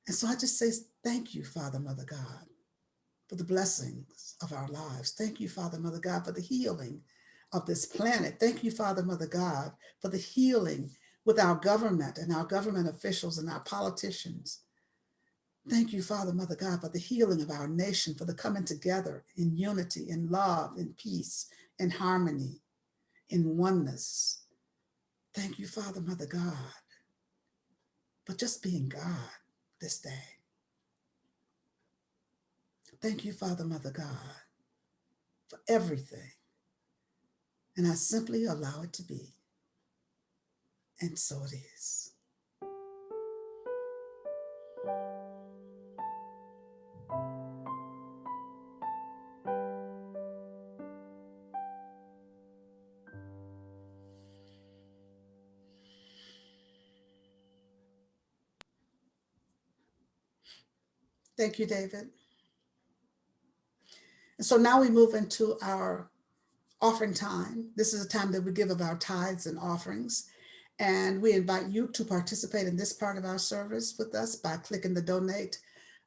S9: And so I just say, thank you, Father, Mother God, for the blessings of our lives. Thank you, Father, Mother God, for the healing of this planet. Thank you, Father, Mother God, for the healing with our government and our government officials and our politicians. Thank you, Father, Mother God, for the healing of our nation, for the coming together in unity, in love, in peace, in harmony, in oneness. Thank you, Father, Mother God, for just being God this day. Thank you, Father, Mother God, for everything. And I simply allow it to be. And so it is. Thank you, David. And so now we move into our offering time. This is a time that we give of our tithes and offerings. And we invite you to participate in this part of our service with us by clicking the donate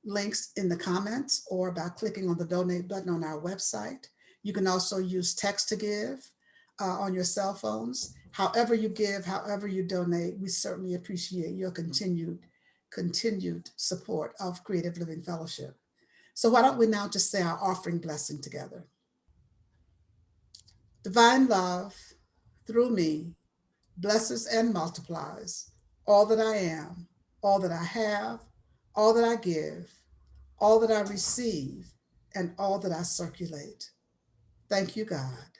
S9: links in the comments or by clicking on the donate button on our website. You can also use text to give on your cell phones. However you give, however you donate, we certainly appreciate your continued support of Creative Living Fellowship. So why don't we now just say our offering blessing together. Divine love, through me, blesses and multiplies all that I am, all that I have, all that I give, all that I receive, and all that I circulate. Thank you, God.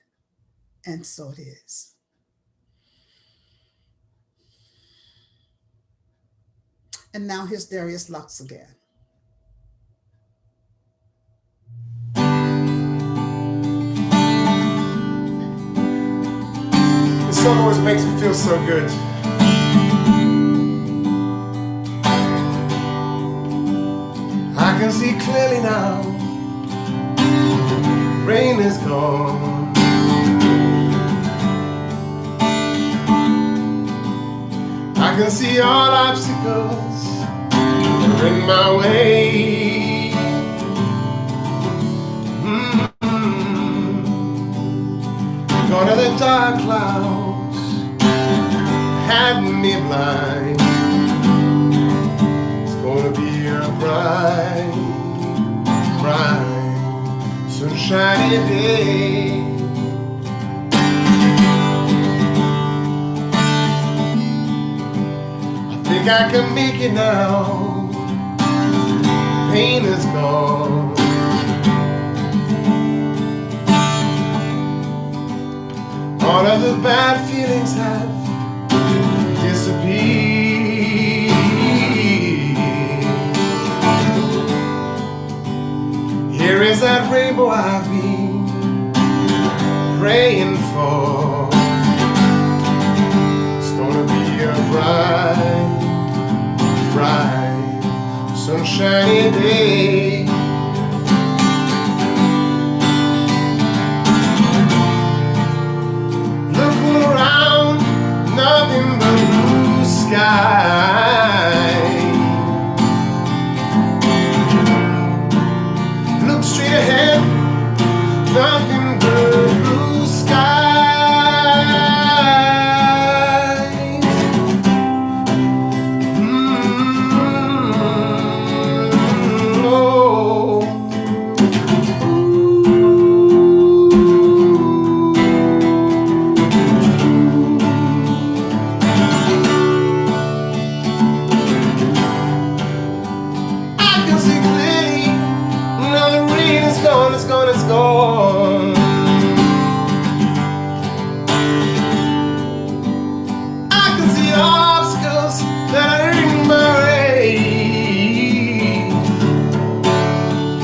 S9: And so it is. And now here's Darius Lux again.
S12: This song always makes me feel so good. I can see clearly now, rain is gone. I can see all obstacles that are in my way. Gone are the dark clouds, had me blind. It's gonna be a bright, bright, sunshiny day. I think I can make it now. Pain is gone. All of the bad feelings have disappeared. Here is that rainbow I've been praying for. It's gonna be a bright, bright, sunshiny day. Nothing but blue sky. Look straight ahead, nothing but blue sky. Oh. It's gone. I can see obstacles that are in my way.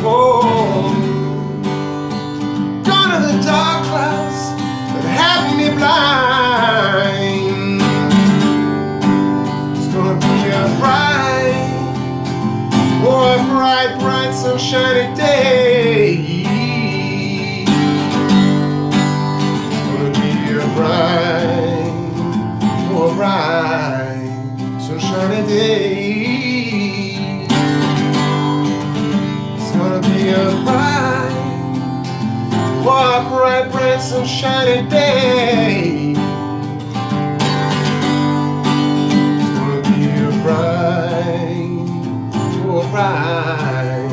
S12: Oh, gone are the dark clouds that have me blind. It's gonna be a bright, oh, a bright, bright, sunshiny day. Bright, oh bright, sunshiny day. It's gonna be a bright, oh bright, bright, sunshiny day. It's gonna be a bright, oh bright.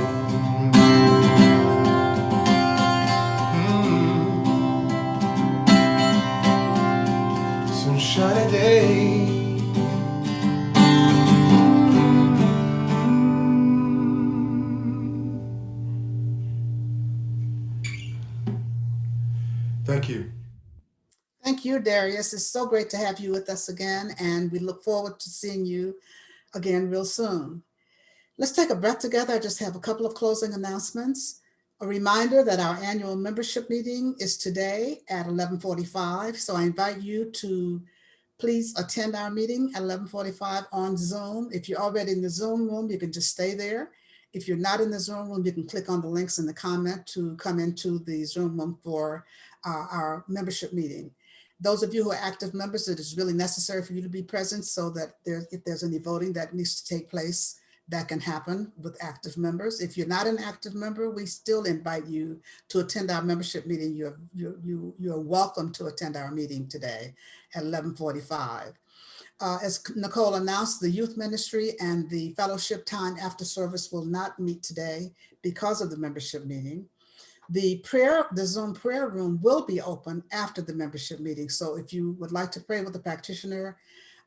S12: Sunshiny day. Thank you.
S9: Thank you, Darius. It's so great to have you with us again, and we look forward to seeing you again real soon. Let's take a breath together. I just have a couple of closing announcements. A reminder that our annual membership meeting is today at 11:45. So I invite you to please attend our meeting at 11:45 on Zoom. If you're already in the Zoom room, you can just stay there. If you're not in the Zoom room, you can click on the links in the comment to come into the Zoom room for our membership meeting. Those of you who are active members, it is really necessary for you to be present so that if there's any voting that needs to take place, that can happen with active members. If you're not an active member, we still invite you to attend our membership meeting. You're welcome to attend our meeting today at 11:45. As Nicole announced, the youth ministry and the fellowship time after service will not meet today because of the membership meeting. The Zoom prayer room will be open after the membership meeting. So if you would like to pray with a practitioner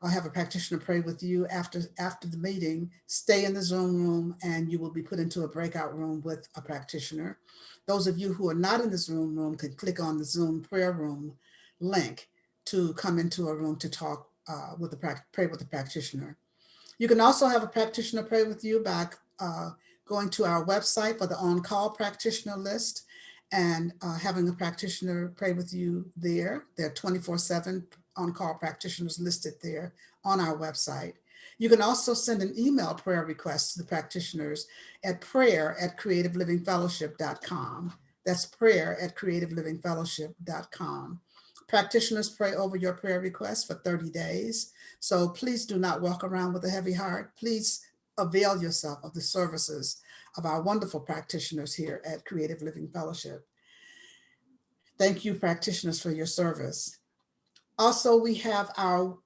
S9: or have a practitioner pray with you after the meeting, stay in the Zoom room and you will be put into a breakout room with a practitioner. Those of you who are not in the Zoom room can click on the Zoom prayer room link to come into a room to talk pray with the practitioner. You can also have a practitioner pray with you by going to our website for the on-call practitioner list and having a practitioner pray with you there. There are 24/7 on-call practitioners listed there on our website. You can also send an email prayer request to the practitioners at prayer@creativelivingfellowship.com. That's prayer@creativelivingfellowship.com. Practitioners pray over your prayer requests for 30 days. So please do not walk around with a heavy heart. Please avail yourself of the services of our wonderful practitioners here at Creative Living Fellowship. Thank you, practitioners, for your service. Also, we have our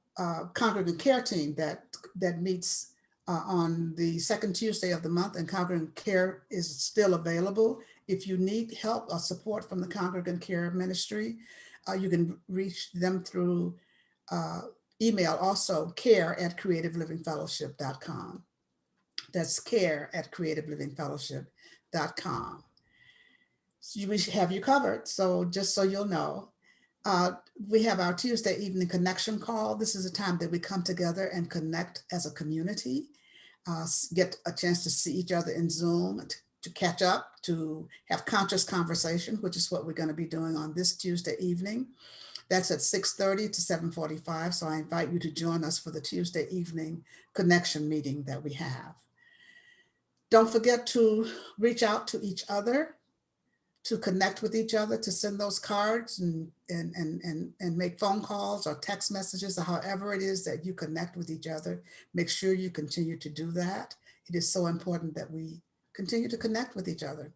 S9: congregant care team that meets on the second Tuesday of the month, and congregant care is still available. If you need help or support from the congregant care ministry, you can reach them through email, also care@creativelivingfellowship.com. That's care@creativelivingfellowship.com. So we have you covered. So just so you'll know, we have our Tuesday evening connection call. This is a time that we come together and connect as a community, get a chance to see each other in Zoom, to catch up, to have conscious conversation, which is what we're going to be doing on this Tuesday evening. That's at 6:30 to 7:45. So I invite you to join us for the Tuesday evening connection meeting that we have. Don't forget to reach out to each other, to connect with each other, to send those cards and make phone calls or text messages or however it is that you connect with each other. Make sure you continue to do that. It is so important that we continue to connect with each other.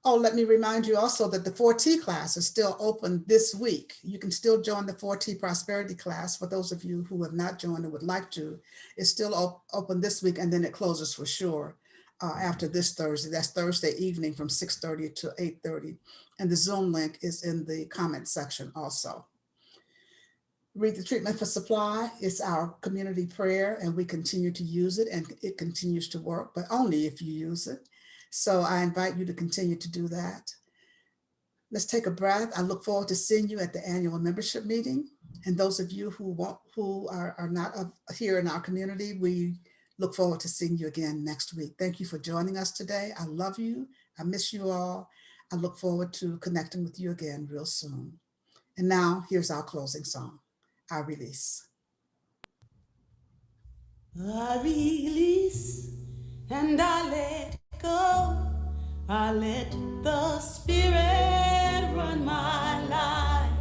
S9: Oh, let me remind you also that the 4T class is still open this week. You can still join the 4T Prosperity class. For those of you who have not joined and would like to, it's still open this week, and then it closes for sure after this Thursday. That's Thursday evening from 6:30 to 8:30. And the Zoom link is in the comment section also. Read the Treatment for Supply. It's our community prayer, and we continue to use it, and it continues to work, but only if you use it. So I invite you to continue to do that. Let's take a breath. I look forward to seeing you at the annual membership meeting. And those of you who are not here in our community, we look forward to seeing you again next week. Thank you for joining us today. I love you. I miss you all. I look forward to connecting with you again real soon. And now here's our closing song, I Release.
S2: I release and I let go. I let the Spirit run my life,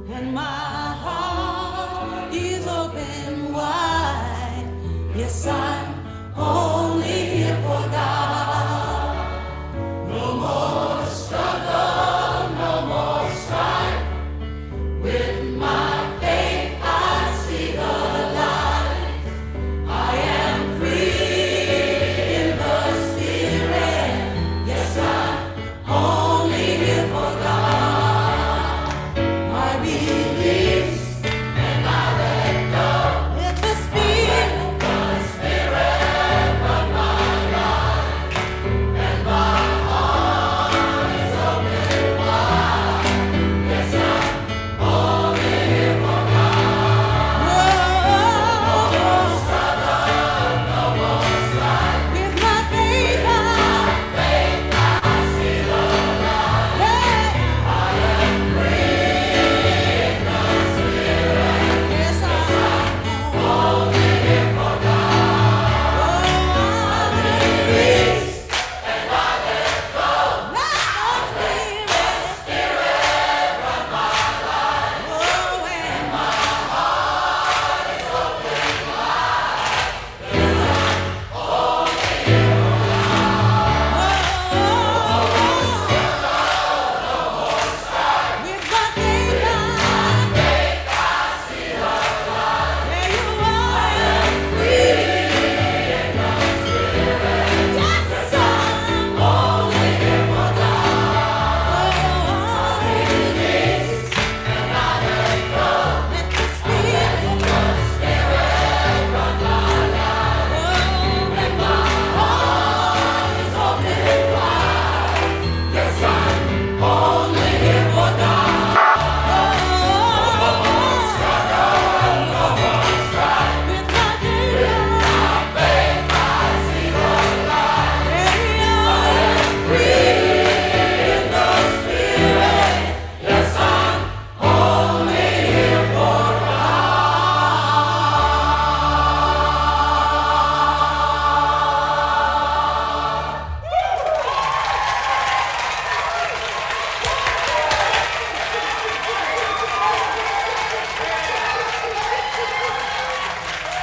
S2: and my heart is open wide. Yes, I